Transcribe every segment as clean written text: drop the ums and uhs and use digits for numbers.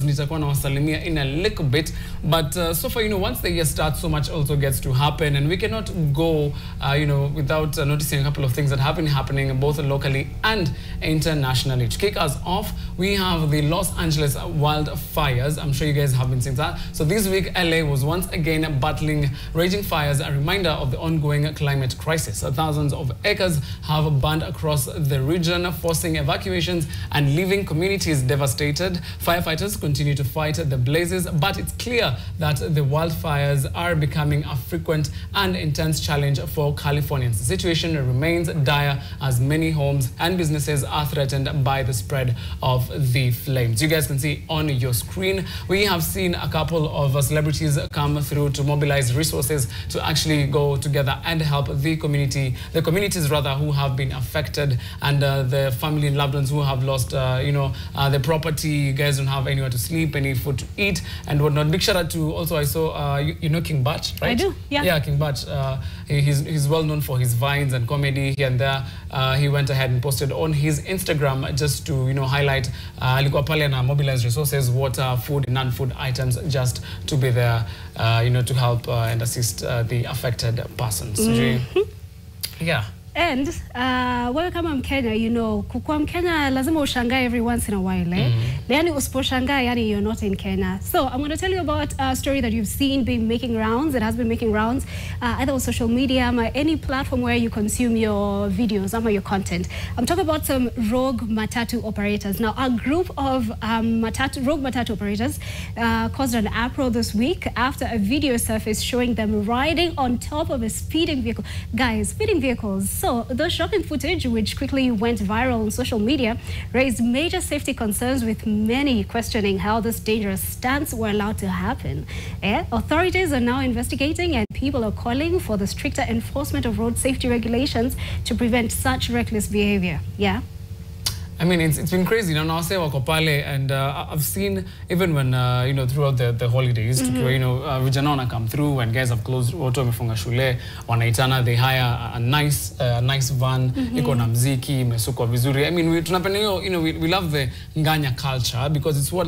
nitakuwa na wasalimia in a little bit, but so far, once the year starts, so much also gets to happen, and we cannot go, without noticing a couple of things that have been happening both locally and internationally. To kick us off, we have the Los Angeles wildfires. I'm sure you guys have been seeing that. So this week, LA was once again battling raging fires, a reminder of the ongoing climate crisis. Thousands of acres have burned across the region, forcing evacuations and leaving communities devastated. Firefighters continue to fight the blazes, but it's clear that the wildfires are becoming a frequent and intense challenge for Californians. The situation remains dire as many homes and businesses are threatened by the spread of the flames. You guys can see on your screen, we have seen a couple of celebrities come through to mobilize resources to actually go together and help the communities rather, who have been affected, and the family and loved ones who have lost, the property. You guys don't have anywhere to sleep, any food to eat, and whatnot. Big shout out to also, I saw, King Batch, right? I do, yeah. Yeah, King Batch. He's well known for his vines and comedy here and there. He went ahead and posted on his Instagram just to, highlight alikuwa pale na mobilize resources, water, food, non-food items, just to be there, to help and assist the affected persons. Yeah. And welcome Kenya, kukua Kenya lazima ushangae every once in a while, eh? Yani usiposhangaa, yani you're not in Kenya. So I'm going to tell you about a story that you've seen making rounds. It has been making rounds either on social media or any platform where you consume your videos or your content. I'm talking about some rogue Matatu operators. Now, a group of rogue Matatu operators caused an uproar this week after a video surfaced showing them riding on top of a speeding vehicle. Guys, speeding vehicles. So the shocking footage, which quickly went viral on social media, raised major safety concerns, with many questioning how this dangerous stunts were allowed to happen. Authorities are now investigating, and people are calling for the stricter enforcement of road safety regulations to prevent such reckless behavior. Yeah. I mean, it's been crazy. Now say wako pale, and I've seen even when throughout the holidays, vijana wana come through and guys have closed, watu wamefunga shule, wanaitana, they hire a nice van, iko na mziki, imesukwa vizuri. I mean, tunapenda we love the nganya culture, because it's what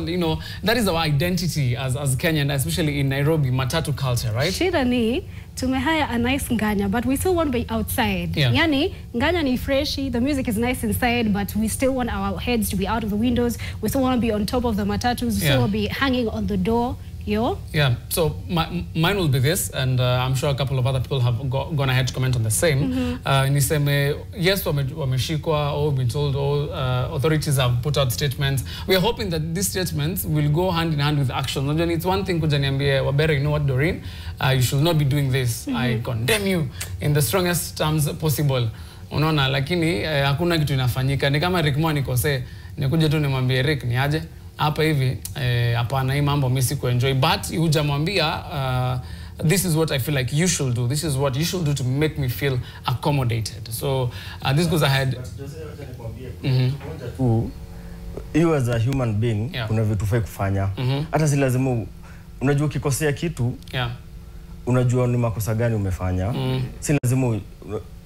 that is our identity as Kenyan, especially in Nairobi, Matatu culture, right? Shida ni tumehire a nice nganya, but we still want to be outside. Yeah. Yani nganya ni freshy, the music is nice inside, but we still want our heads to be out of the windows. We still want to be on top of the matatus. We still want to be hanging on the door. Yeah, so mine will be this, and I'm sure a couple of other people have gone ahead to comment on the same. Niseme, yes, wameshikwa, or been told, authorities have put out statements. We are hoping that these statements will go hand in hand with action. It's one thing kuja niambie, Wabera, you know what, Doreen, you should not be doing this. I condemn you in the strongest terms possible. Unaona, lakini hakuna kitu inafanyika. Ni kama Rick Mo nikose, nikuja tu nimwambie Rick ni aje hapa hivi, hapana hii mambo mimi siku enjoy, but hujamwambia this is what I feel like you should do. This is what you should do to make me feel accommodated. So this goes ahead. You as a human being, kuna vitu fai kufanya. Hata si lazima unajua ukikosea kitu, unajua ni makosa gani umefanya. Si lazima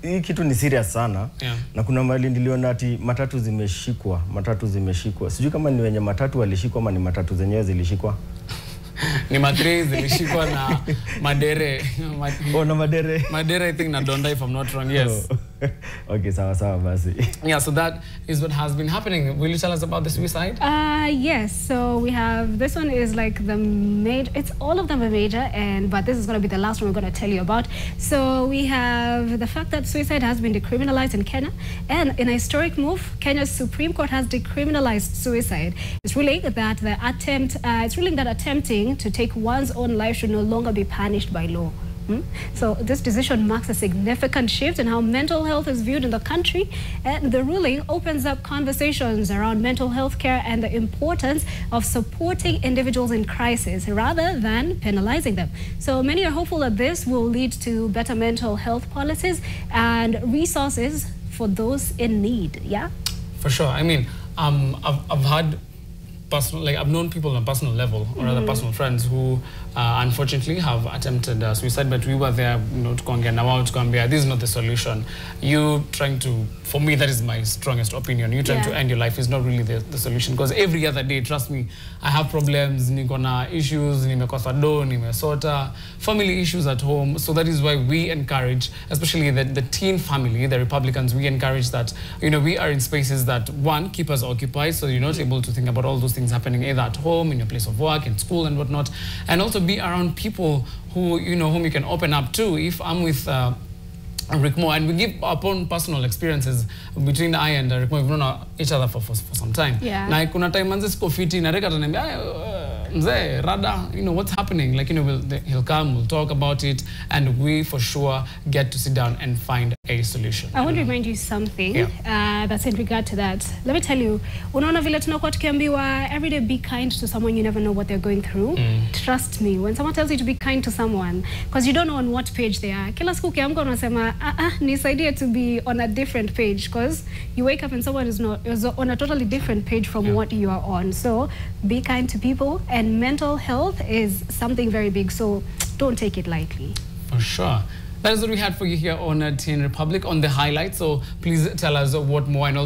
hii kitu ni serious sana. Na kuna mahali niliona ati matatu zimeshikwa. Sijui kama ni wenye matatu walishikwa ama ni matatu zenyewe zilishikwa. Ni madre zilishikwa na madere. Na madere. Madere, I think na Donda, if I'm not wrong. Yes. Okay, sawa basi. Yeah, so that is what has been happening. Will you tell us about the suicide? Yes. So we have, this one is like the major, it's all of them are major, but this is going to be the last one we're going to tell you about. So we have the fact that suicide has been decriminalized in Kenya, and in a historic move, Kenya's Supreme Court has decriminalized suicide. It's ruling that attempting to take one's own life should no longer be punished by law. So this decision marks a significant shift in how mental health is viewed in the country, and the ruling opens up conversations around mental health care and the importance of supporting individuals in crisis rather than penalizing them. So many are hopeful that this will lead to better mental health policies and resources for those in need. Yeah, for sure. I mean, I've had personal, like I've known people on a personal level, or other personal friends who unfortunately have attempted suicide, but we were there, you know, to convey, this is not the solution. You trying to, for me, that is my strongest opinion. You trying to end your life is not really the solution, because every other day, trust me, I have problems, nikona issues, nimekosa do, nimesota, family issues at home. So that is why we encourage, especially the teen family, the Republicans, we encourage that, you know, we are in spaces that, one, keep us occupied, so you're not able to think about all those things happening either at home, in your place of work, in school and whatnot, and also be around people who, you know, whom you can open up to. If I'm with Rick Moore, and we give our own personal experiences between I and Rick Moore, we've known each other for some time. Yeah. Na kuna time manze siko fiti na Rick ataniambia mzee rada, you know what's happening, like, you know, he'll come, we'll talk about it, and we for sure get to sit down and find a solution. I want to remind you something that's in regard to that. Let me tell you, unaona vile tunakuwa tukiambiwa every day be kind to someone, you never know what they're going through. Trust me, when someone tells you to be kind to someone, because you don't know on what page they are, kila siku ukiamka unasema nisaidie to be on a different page, because you wake up and someone is on a totally different page from what you are on. So be kind to people, and mental health is something very big, so don't take it lightly. For sure. That is what we had for you here on Teen Republic on the highlights. So please tell us what more, and also